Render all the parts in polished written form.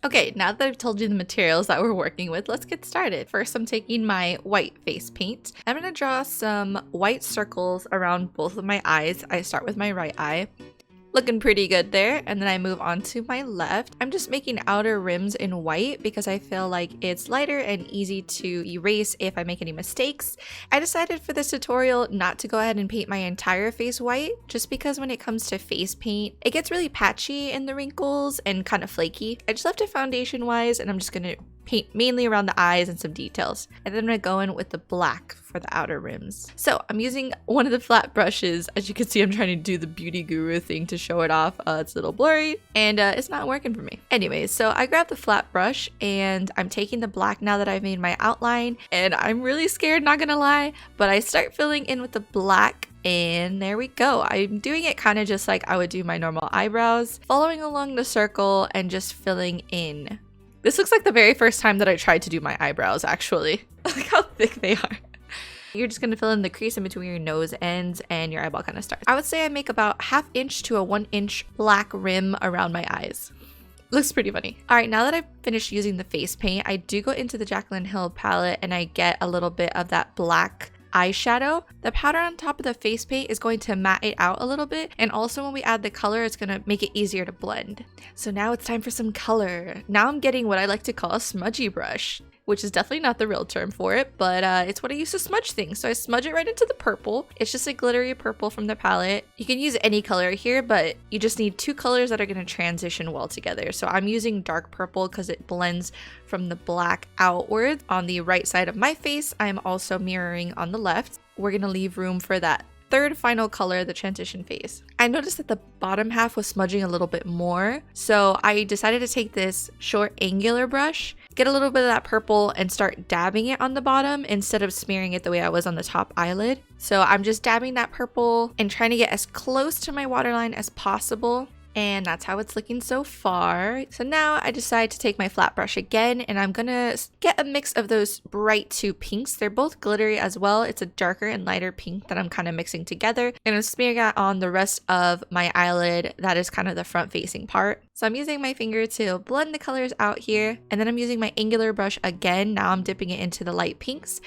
Okay, now that I've told you the materials that we're working with, let's get started. First, I'm taking my white face paint. I'm gonna draw some white circles around both of my eyes. I start with my right eye. Looking pretty good there, and then I move on to my left. I'm just making outer rims in white because I feel like it's lighter and easy to erase if I make any mistakes. I decided for this tutorial not to go ahead and paint my entire face white, just because when it comes to face paint, it gets really patchy in the wrinkles and kind of flaky. I just left it foundation wise, and I'm just gonna paint mainly around the eyes and some details. And then I'm gonna go in with the black for the outer rims. So I'm using one of the flat brushes. As you can see, I'm trying to do the beauty guru thing to show it off. It's a little blurry and it's not working for me. Anyways, so I grabbed the flat brush and I'm taking the black now that I've made my outline, and I'm really scared, not gonna lie, but I start filling in with the black. And there we go. I'm doing it kind of just like I would do my normal eyebrows, following along the circle and just filling in. This looks like the very first time that I tried to do my eyebrows, actually. Look how thick they are. You're just gonna fill in the crease in between your nose ends and your eyeball kind of starts. I would say I make about 1/2 inch to a 1 inch black rim around my eyes. Looks pretty funny. All right, now that I've finished using the face paint, I do go into the Jaclyn Hill palette and I get a little bit of that black eyeshadow. The powder on top of the face paint is going to matte it out a little bit, and also when we add the color, it's gonna make it easier to blend. So now it's time for some color. Now I'm getting what I like to call a smudgy brush, which is definitely not the real term for it, but it's what I use to smudge things. So I smudge it right into the purple. It's just a glittery purple from the palette. You can use any color here, but you just need 2 colors that are going to transition well together. So I'm using dark purple because it blends from the black outward on the right side of my face. I'm also mirroring on the left. We're going to leave room for that third final color, the transition phase. I noticed that the bottom half was smudging a little bit more, so I decided to take this short angular brush, get a little bit of that purple, and start dabbing it on the bottom instead of smearing it the way I was on the top eyelid. So I'm just dabbing that purple and trying to get as close to my waterline as possible. And that's how it's looking so far. So now I decide to take my flat brush again, and I'm gonna get a mix of those bright 2 pinks. They're both glittery as well. It's a darker and lighter pink that I'm kind of mixing together, and I'm smearing that on the rest of my eyelid. That is kind of the front facing part. So I'm using my finger to blend the colors out here, and then I'm using my angular brush again. Now I'm dipping it into the light pinks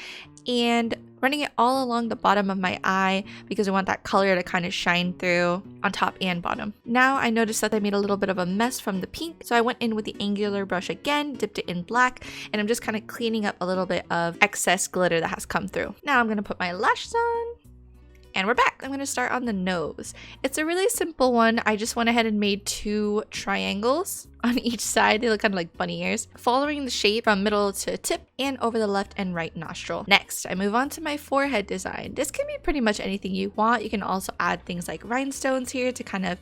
and running it all along the bottom of my eye because I want that color to kind of shine through on top and bottom. Now I noticed that I made a little bit of a mess from the pink, so I went in with the angular brush again, dipped it in black, and I'm just kind of cleaning up a little bit of excess glitter that has come through. Now I'm going to put my lashes on. And we're back. I'm going to start on the nose. It's a really simple one. I just went ahead and made 2 triangles on each side. They look kind of like bunny ears, following the shape from middle to tip and over the left and right nostril. Next, I move on to my forehead design. This can be pretty much anything you want. You can also add things like rhinestones here to kind of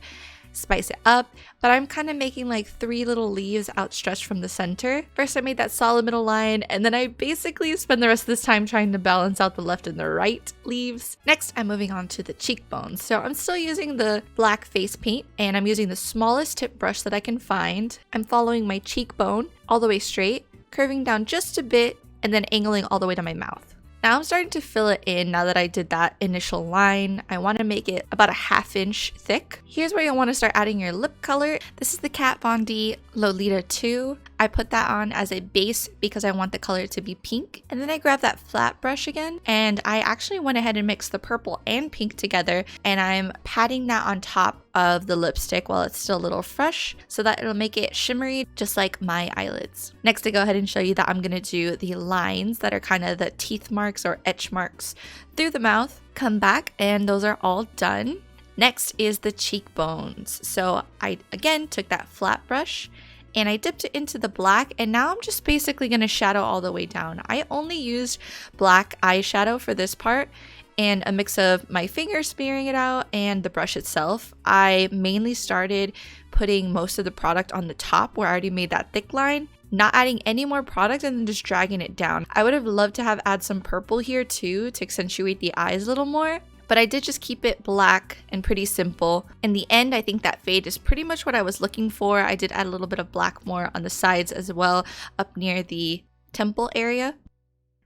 spice it up, but I'm kind of making like 3 little leaves outstretched from the center. First I made that solid middle line, and then I basically spend the rest of this time trying to balance out the left and the right leaves. Next I'm moving on to the cheekbones. So I'm still using the black face paint, and I'm using the smallest tip brush that I can find. I'm following my cheekbone all the way straight, curving down just a bit, and then angling all the way to my mouth. Now I'm starting to fill it in now that I did that initial line. I want to make it about a 1/2 inch thick. Here's where you'll want to start adding your lip color. This is the Kat Von D Lolita 2. I put that on as a base because I want the color to be pink. And then I grabbed that flat brush again, and I actually went ahead and mixed the purple and pink together, and I'm patting that on top of the lipstick while it's still a little fresh so that it'll make it shimmery just like my eyelids. Next, to go ahead and show you that I'm going to do the lines that are kind of the teeth marks or etch marks through the mouth. Come back, and those are all done. Next is the cheekbones. So I again took that flat brush and I dipped it into the black, and now I'm just basically going to shadow all the way down. I only used black eyeshadow for this part, and a mix of my finger smearing it out and the brush itself. I mainly started putting most of the product on the top where I already made that thick line, not adding any more product, and then just dragging it down. I would have loved to have add some purple here too to accentuate the eyes a little more, but I did just keep it black and pretty simple. In the end, I think that fade is pretty much what I was looking for. I did add a little bit of black more on the sides as well, up near the temple area.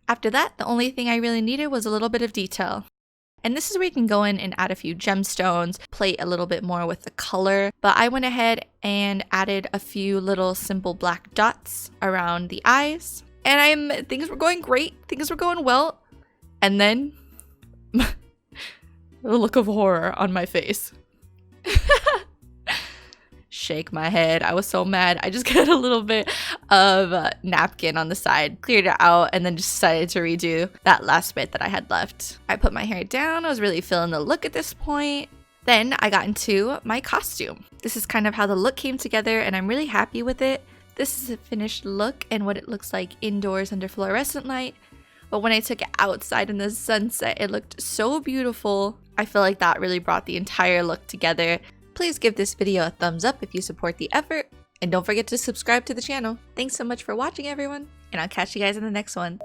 After that, the only thing I really needed was a little bit of detail. And this is where you can go in and add a few gemstones, play a little bit more with the color. But I went ahead and added a few little simple black dots around the eyes. And things were going great. Things were going well. And then the look of horror on my face. Shake my head. I was so mad. I just got a little bit of napkin on the side, cleared it out, and then just decided to redo that last bit that I had left. I put my hair down. I was really feeling the look at this point. Then I got into my costume. This is kind of how the look came together, and I'm really happy with it. This is a finished look and what it looks like indoors under fluorescent light. But when I took it outside in the sunset, it looked so beautiful. I feel like that really brought the entire look together. Please give this video a thumbs up if you support the effort, and don't forget to subscribe to the channel. Thanks so much for watching, everyone, and I'll catch you guys in the next one.